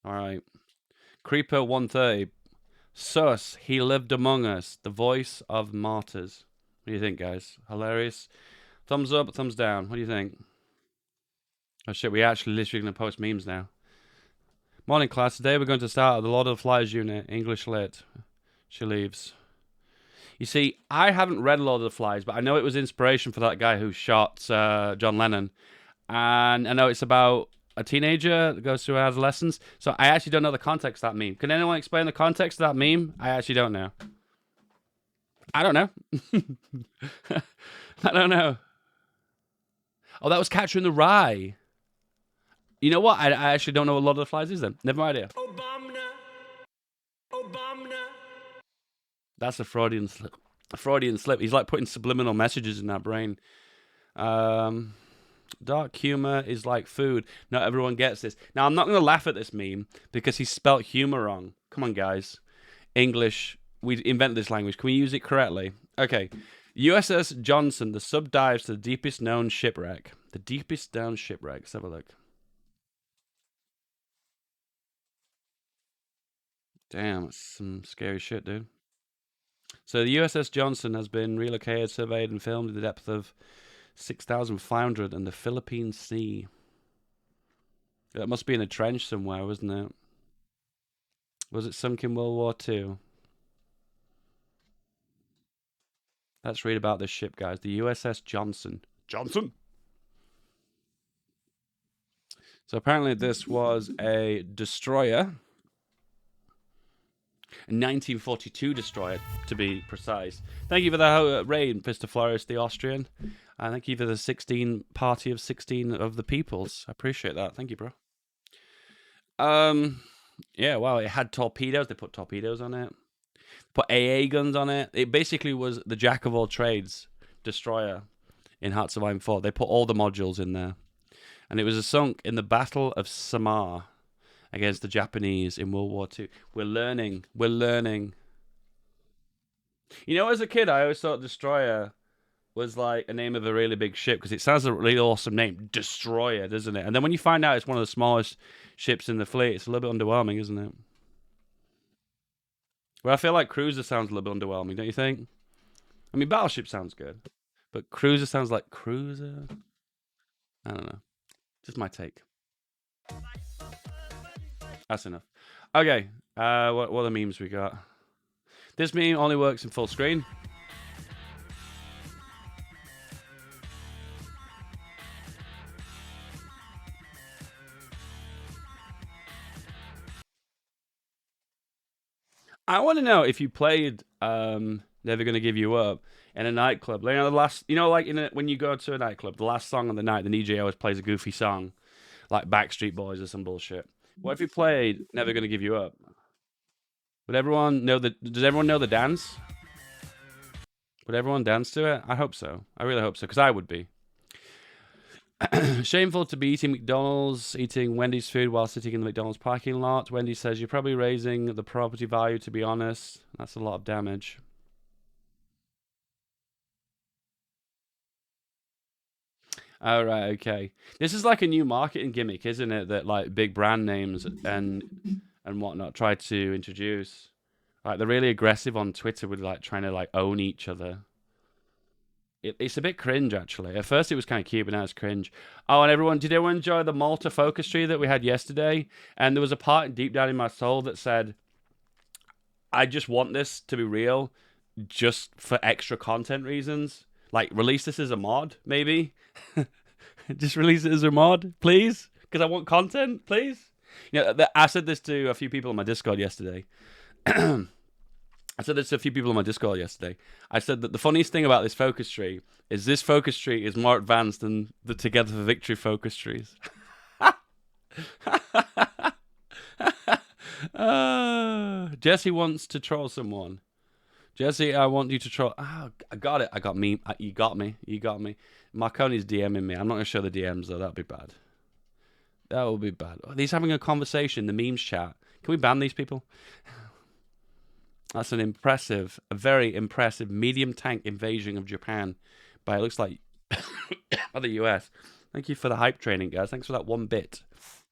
All right. Creeper 130. Sus, he lived among us. The voice of martyrs. What do you think, guys? Hilarious. Thumbs up, thumbs down. What do you think? Oh shit, we actually literally gonna post memes now. Morning class. Today we're going to start the Lord of the Flies unit, English lit. She leaves. You see, I haven't read Lord of the Flies, but I know it was inspiration for that guy who shot John Lennon. And I know it's about a teenager that goes through adolescence. So I actually don't know the context of that meme. Can anyone explain the context of that meme? I actually don't know. I don't know. I don't know. Oh, that was Catcher in the Rye. You know what? I actually don't know what Lord of the Flies is then. Never idea. Obama. Obama. That's a Freudian slip. A Freudian slip. He's like putting subliminal messages in that brain. Dark humor is like food. Not everyone gets this. Now, I'm not going to laugh at this meme because he spelt humor wrong. Come on, guys. English. We invented this language. Can we use it correctly? Okay. USS Johnson, the sub dives to the deepest known shipwreck. The deepest known shipwreck. Let's have a look. Damn, that's some scary shit, dude. So the USS Johnson has been relocated, surveyed, and filmed at the depth of 6,500 in the Philippine Sea. That must be in a trench somewhere, wasn't it? Was it sunk in World War II? Let's read about this ship, guys. The USS Johnson. Johnson? So apparently this was a destroyer. A 1942 destroyer, to be precise. Thank you for the raid, Mr. Flores, the Austrian. And thank you for the 16 party of 16 of the peoples. I appreciate that. Thank you, bro. Yeah, wow, it had torpedoes. They put torpedoes on it. Put AA guns on it. It basically was the jack of all trades destroyer in Hearts of Iron 4. They put all the modules in there. And it was sunk in the Battle of Samar against the Japanese in World War II. We're learning. We're learning. You know, as a kid, I always thought Destroyer was like a name of a really big ship because it sounds a really awesome name, Destroyer, doesn't it? And then when you find out it's one of the smallest ships in the fleet, it's a little bit underwhelming, isn't it? Well, I feel like Cruiser sounds a little bit underwhelming, don't you think? I mean, Battleship sounds good, but Cruiser sounds like Cruiser. I don't know. Just my take. That's enough. Okay. What other memes we got? This meme only works in full screen. I want to know if you played "Never Gonna Give You Up" in a nightclub. You know, the last, you know, like when you go to a nightclub, the last song of the night, the DJ always plays a goofy song, like Backstreet Boys or some bullshit. What if you played "Never Gonna Give You Up"? Would everyone know the? Does everyone know the dance? Would everyone dance to it? I hope so. I really hope so, because I would be. Shameful to be eating McDonald's, eating Wendy's food while sitting in the McDonald's parking lot. Wendy says, you're probably raising the property value, to be honest. That's a lot of damage. All right, okay. This is like a new marketing gimmick, isn't it? That like big brand names and whatnot try to introduce. Like they're really aggressive on Twitter with like trying to like own each other. It's a bit cringe actually. At first it was kind of cute, but now it's cringe. Oh, and everyone, did everyone enjoy the Malta focus tree that we had yesterday? And there was a part deep down in my soul that said, I just want this to be real, just for extra content reasons. Like release this as a mod, maybe. Just release it as a mod, please, because I want content, please. You know, I said this to a few people on my Discord yesterday. I said this to a few people on my Discord yesterday. I said that the funniest thing about this focus tree is this focus tree is more advanced than the Together for Victory focus trees. Jesse wants to troll someone. Jesse, I want you to troll. Oh, I got it. I got me. You got me. You got me. Marconi's DMing me. I'm not going to show the DMs, though. That'd be bad. That would be bad. Oh, he's having a conversation, the memes chat. Can we ban these people? That's a very impressive medium tank invasion of Japan by, it looks like, by the US. Thank you for the hype training, guys. Thanks for that 1 bit.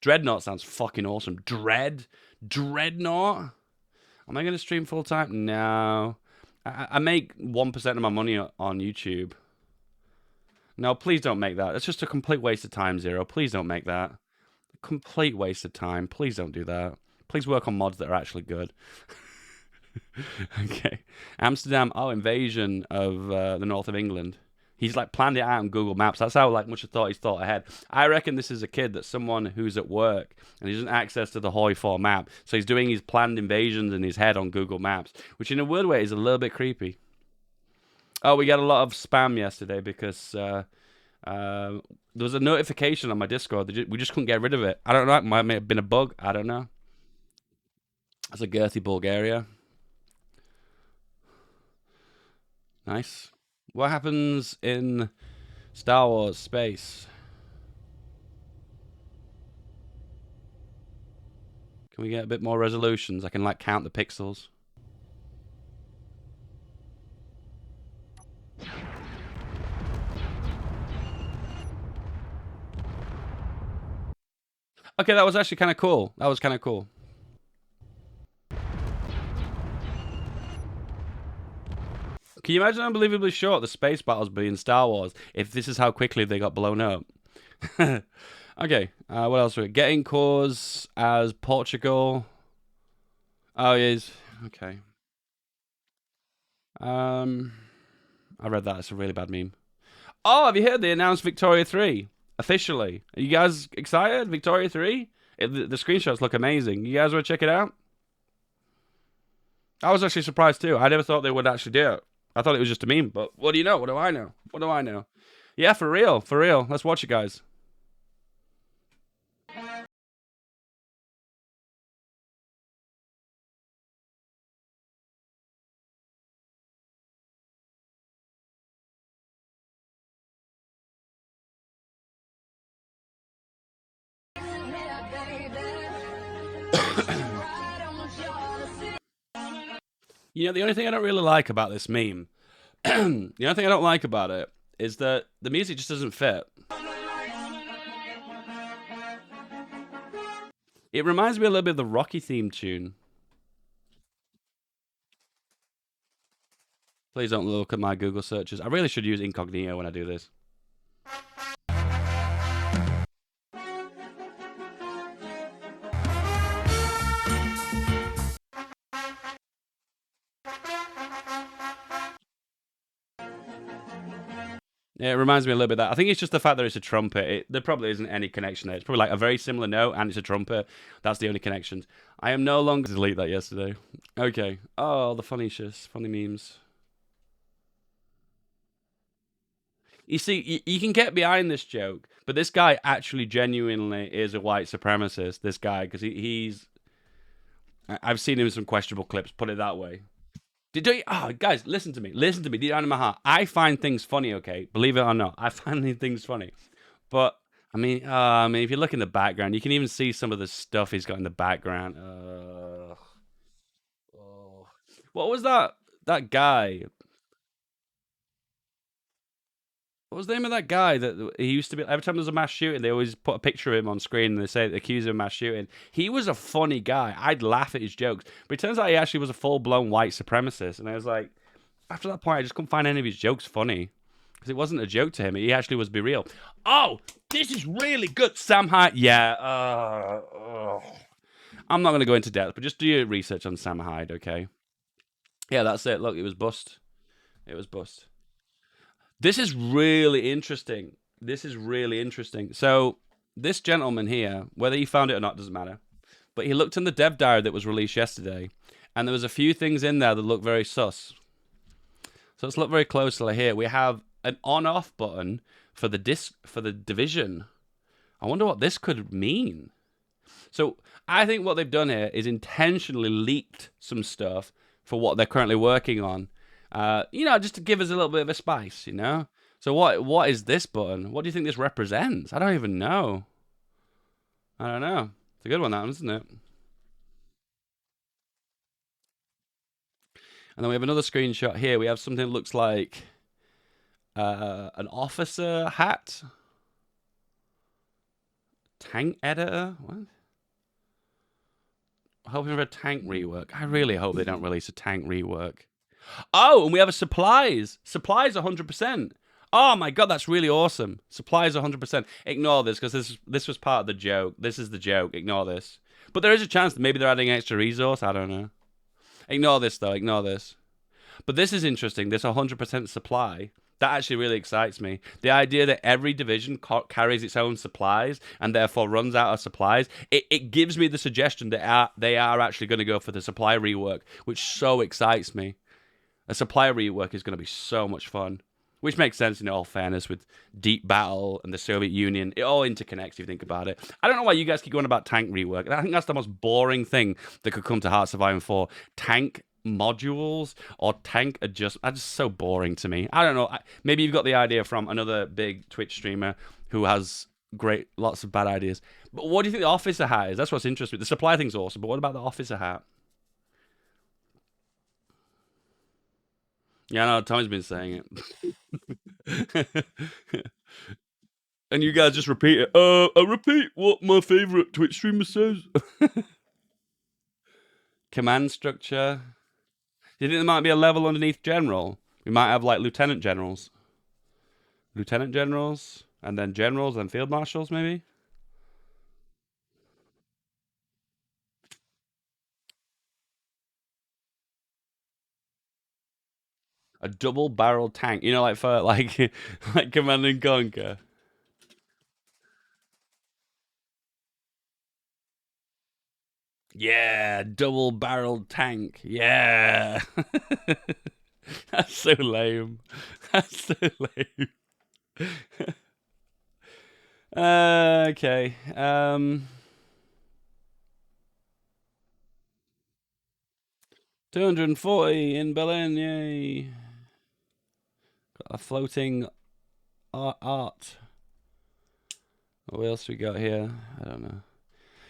Dreadnought sounds fucking awesome. Dreadnought? Am I going to stream full time? No. I make 1% of my money on YouTube. No, please don't make that. It's just a complete waste of time, Zero. Please don't make that. Complete waste of time. Please don't do that. Please work on mods that are actually good. Okay. Amsterdam. Oh, invasion of the north of England. He's like planned it out on Google Maps. That's how like much I thought he's thought ahead. I reckon this is a kid that's someone who's at work and he doesn't access to the Hoi 4 map. So he's doing his planned invasions in his head on Google Maps, which in a weird way is a little bit creepy. Oh, we got a lot of spam yesterday because there was a notification on my Discord. We just couldn't get rid of it. I don't know. It might have been a bug. I don't know. That's a girthy Bulgaria. Nice. What happens in Star Wars space? Can we get a bit more resolutions? I can like count the pixels. Okay, that was actually kind of cool. That was kind of cool. Can you imagine unbelievably short the space battles be in Star Wars if this is how quickly they got blown up? Okay, what else? We're getting cause as Portugal. Oh, he is. Okay. I read that. It's a really bad meme. Oh, have you heard they announced Victoria 3 officially? Are you guys excited? Victoria 3? The screenshots look amazing. You guys want to check it out? I was actually surprised too. I never thought they would actually do it. I thought it was just a meme, but what do you know? What do I know? What do I know? Yeah, for real. For real. Let's watch it, guys. You know, the only thing I don't really like about this meme, the only thing I don't like about it is that the music just doesn't fit. It reminds me a little bit of the Rocky theme tune. Please don't look at my Google searches. I really should use incognito when I do this. Yeah, it reminds me a little bit of that. I think it's just the fact that it's a trumpet. There probably isn't any connection there. It's probably like a very similar note and it's a trumpet. That's the only connection. I am no longer delete that yesterday. Okay. Oh, the funny shits, funny memes. You see, you can get behind this joke, but this guy actually genuinely is a white supremacist. This guy, because he's. I've seen him in some questionable clips. Put it that way. Guys, listen to me. Listen to me. Deep down in my heart, I find things funny. Okay, believe it or not, I find these things funny. But I mean, if you look in the background, you can even see some of the stuff he's got in the background. What was that? That guy. What was the name of that guy that he used to be? Every time there's a mass shooting, they always put a picture of him on screen and they say accuse him of mass shooting. He was a funny guy. I'd laugh at his jokes, but it turns out he actually was a full blown white supremacist. And I was like, after that point, I just couldn't find any of his jokes funny because it wasn't a joke to him. He actually was be real. Oh, this is really good, Sam Hyde. Yeah. I'm not going to go into depth, but just do your research on Sam Hyde, okay? Yeah, that's it. Look, it was bust. It was bust. This is really interesting. This is really interesting. So, this gentleman here, whether he found it or not, doesn't matter. But he looked in the dev diary that was released yesterday, and there was a few things in there that look very sus. So let's look very closely here. We have an on-off button for the Division. I wonder what this could mean. So I think what they've done here is intentionally leaked some stuff for what they're currently working on. Just to give us a little bit of a spice, So what is this button? What do you think this represents? I don't even know. I don't know. It's a good one, that one, isn't it? And then we have another screenshot here. We have something that looks like an officer hat. Tank editor? What? Hoping for a tank rework. I really hope they don't release a tank rework. Oh, and we have a supplies. Supplies 100%. Oh my god, that's really awesome. Supplies 100%. Ignore this because this was part of the joke. This is the joke. Ignore this. But there is a chance that maybe they're adding extra resource. I don't know. Ignore this though. Ignore this. But this is interesting. This 100% supply. That actually really excites me. The idea that every division carries its own supplies and therefore runs out of supplies, it gives me the suggestion that they are actually going to go for the supply rework, which so excites me. A supply rework is going to be so much fun, which makes sense in all fairness with Deep Battle and the Soviet Union. It all interconnects if you think about it. I don't know why you guys keep going about tank rework. I think that's the most boring thing that could come to Hearts of Iron 4. Tank modules or tank adjust. That's just so boring to me. I don't know. Maybe you've got the idea from another big Twitch streamer who has lots of bad ideas. But what do you think the officer hat is? That's what's interesting. The supply thing's awesome, but what about the officer hat? Yeah, no, Tommy's been saying it. And you guys just repeat it. I repeat what my favorite Twitch streamer says. Command structure. Do you think there might be a level underneath general? We might have like lieutenant generals. Lieutenant generals, and then generals, and field marshals, maybe? A double barrel tank. You know, like for like like Command and Conquer. Yeah, double barreled tank. Yeah. That's so lame. That's so lame. Okay. 240 in Berlin. Yay. Got a floating art. What else we got here? I don't know.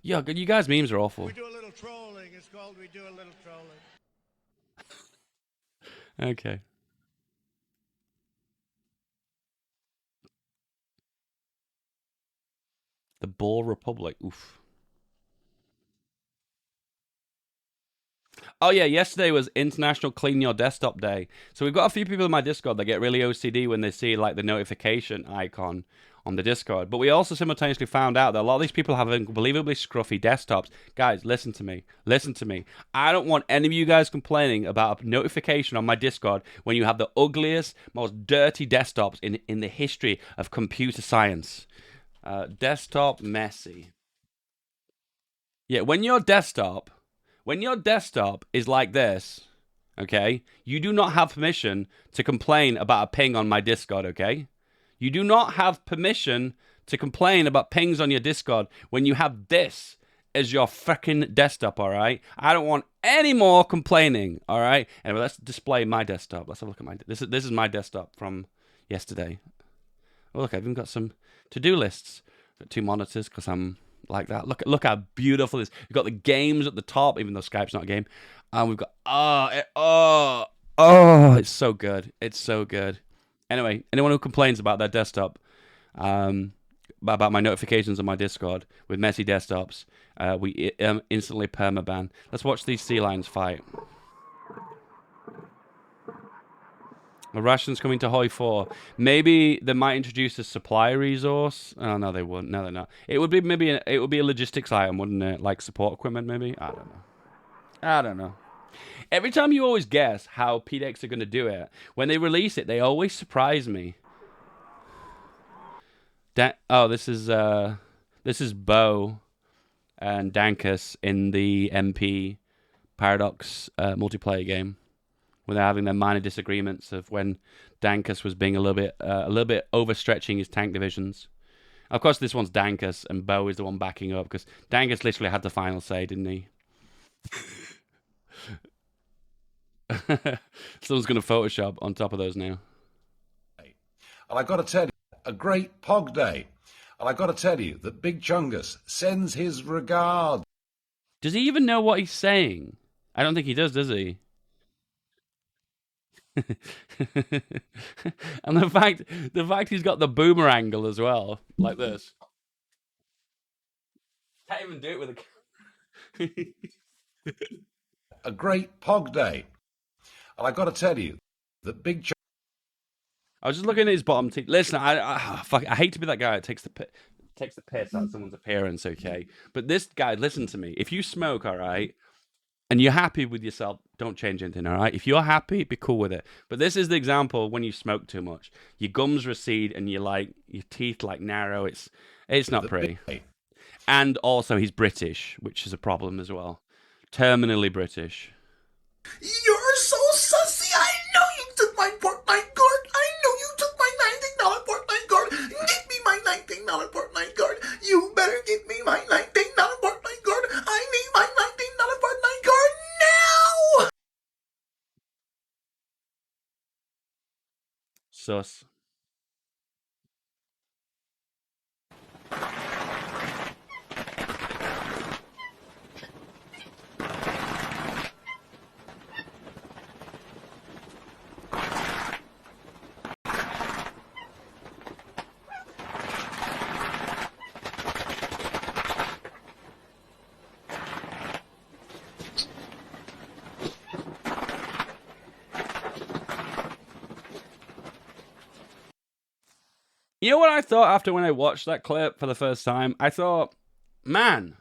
Yeah, you guys' memes are awful. We do a little trolling. It's called We Do a Little Trolling. Okay. The Ball Republic. Oof. Oh yeah, yesterday was International Clean Your Desktop Day. So we've got a few people in my Discord that get really OCD when they see like the notification icon on the Discord. But we also simultaneously found out that a lot of these people have unbelievably scruffy desktops. Guys, listen to me. Listen to me. I don't want any of you guys complaining about a notification on my Discord when you have the ugliest, most dirty desktops in the history of computer science. Desktop messy. Yeah, when your desktop is like this, okay, you do not have permission to complain about a ping on my Discord, okay? You do not have permission to complain about pings on your Discord when you have this as your freaking desktop, all right? I don't want any more complaining, all right? Anyway, let's display my desktop. Let's have a look at my... This is my desktop from yesterday. Oh, look, I've even got some to-do lists. Got two monitors because I'm like that. Look how beautiful it is. We've got the games at the top, even though Skype's not a game. And we've got it's so good. It's so good. Anyway, anyone who complains about their desktop, about my notifications on my Discord with messy desktops, we instantly permaban. Let's watch these sea lions fight. The Russians coming to Hoi 4. Maybe they might introduce a supply resource. Oh no, they wouldn't. No, they're not. It would be it would be a logistics item, wouldn't it? Like support equipment, maybe. I don't know. Every time you always guess how PDX are going to do it, when they release it, they always surprise me. This is Bo and Dankus in the MP Paradox multiplayer game, when they're having their minor disagreements of when Dankus was being a little bit overstretching his tank divisions. Of course, this one's Dankus, and Bo is the one backing up because Dankus literally had the final say, didn't he? Someone's going to Photoshop on top of those now. And I got to tell you, a great Pog Day. And I got to tell you that Big Chungus sends his regards. Does he even know what he's saying? I don't think he does he? And the fact he's got the boomer angle as well, like this. Can't even do it with a. A great pog day. And I got to tell you that Big I was just looking at his bottom teeth. Listen, I hate to be that guy that takes the piss out of someone's appearance. Okay, but this guy, listen to me. If you smoke, all right, and you're happy with yourself, don't change anything. All right, if you're happy, be cool with it. But this is the example when you smoke too much, your gums recede and your teeth like narrow. It's not pretty. And also, he's British, which is a problem as well. Terminally British. You're so sussy. I know you took my Fortnite card. I know you took my $19 Fortnite card. Give me my $19 Fortnite card. You better give me my $19 Fortnite card. I need my $19 Fortnite card now. Sus. You know what I thought after when I watched that clip for the first time? I thought, man,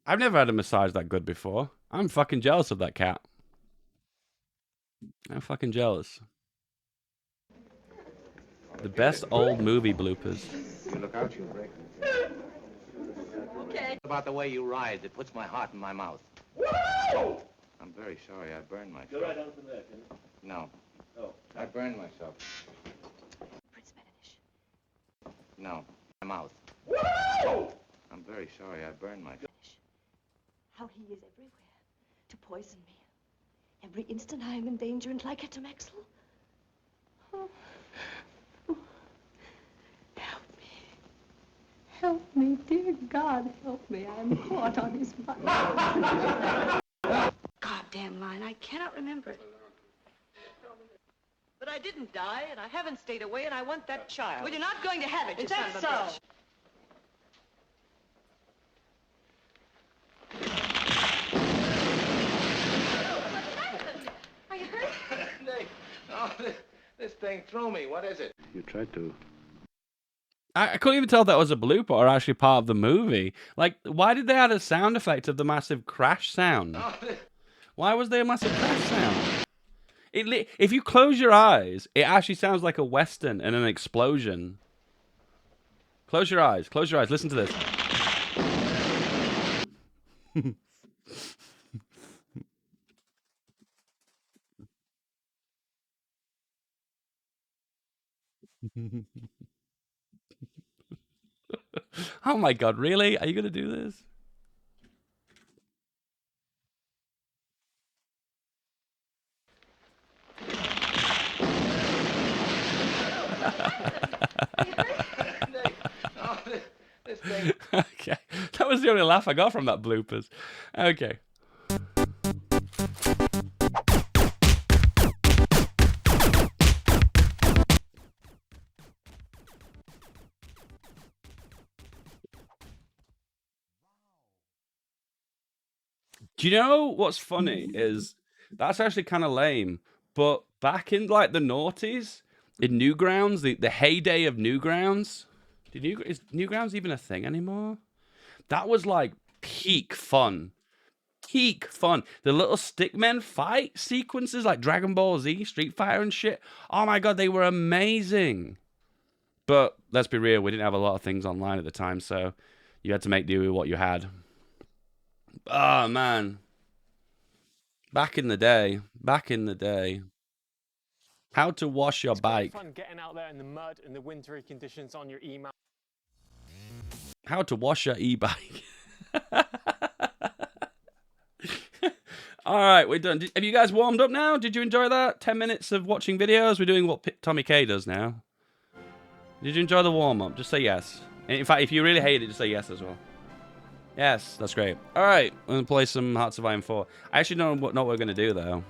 I've never had a massage that good before. I'm fucking jealous of that cat. I'm fucking jealous. The best old movie bloopers. You look out, you break. Okay. About the way you ride, it puts my heart in my mouth. I'm very sorry, I burned myself. Go right on from there, can you? No. Oh. I burned myself. Prince Spanish. No, my mouth. I'm very sorry, I burned myself. How he is everywhere to poison me. Every instant I am in danger and like Hetamaxel. Oh. Help me. Help me, dear God, help me. I am caught on his mind. Goddamn line, I cannot remember it. But I didn't die, and I haven't stayed away, and I want that child. Well, you're not going to have it, you Is son that of a so? bitch. Are you hurt? No, this thing threw me. What is it? You tried to. I couldn't even tell if that was a blooper or actually part of the movie. Like, why did they add a sound effect of the massive crash sound? Why was there a massive crash sound? If you close your eyes, it actually sounds like a western and an explosion. Close your eyes. Close your eyes. Listen to this. Oh my God, really? Are you going to do this? No, this thing. Okay. That was the only laugh I got from that bloopers. Okay. Do you know what's funny is that's actually kind of lame, but back in like the noughties, in Newgrounds, the heyday of Newgrounds, is Newgrounds even a thing anymore? That was like peak fun. Peak fun. The little stickmen fight sequences like Dragon Ball Z, Street Fighter and shit. Oh my God, they were amazing. But let's be real, we didn't have a lot of things online at the time, so you had to make do with what you had. Oh, man. Back in the day. Back in the day. How to wash your bike. Fun getting out there in the mud and the wintry conditions on your email. How to wash your e-bike. All right, we're done. Have you guys warmed up now? Did you enjoy that? 10 minutes of watching videos? We're doing what Tommy K does now. Did you enjoy the warm-up? Just say yes. In fact, if you really hate it, just say yes as well. Yes, that's great. All right, we're going to play some Hearts of Iron 4. I actually don't know what we're going to do, though.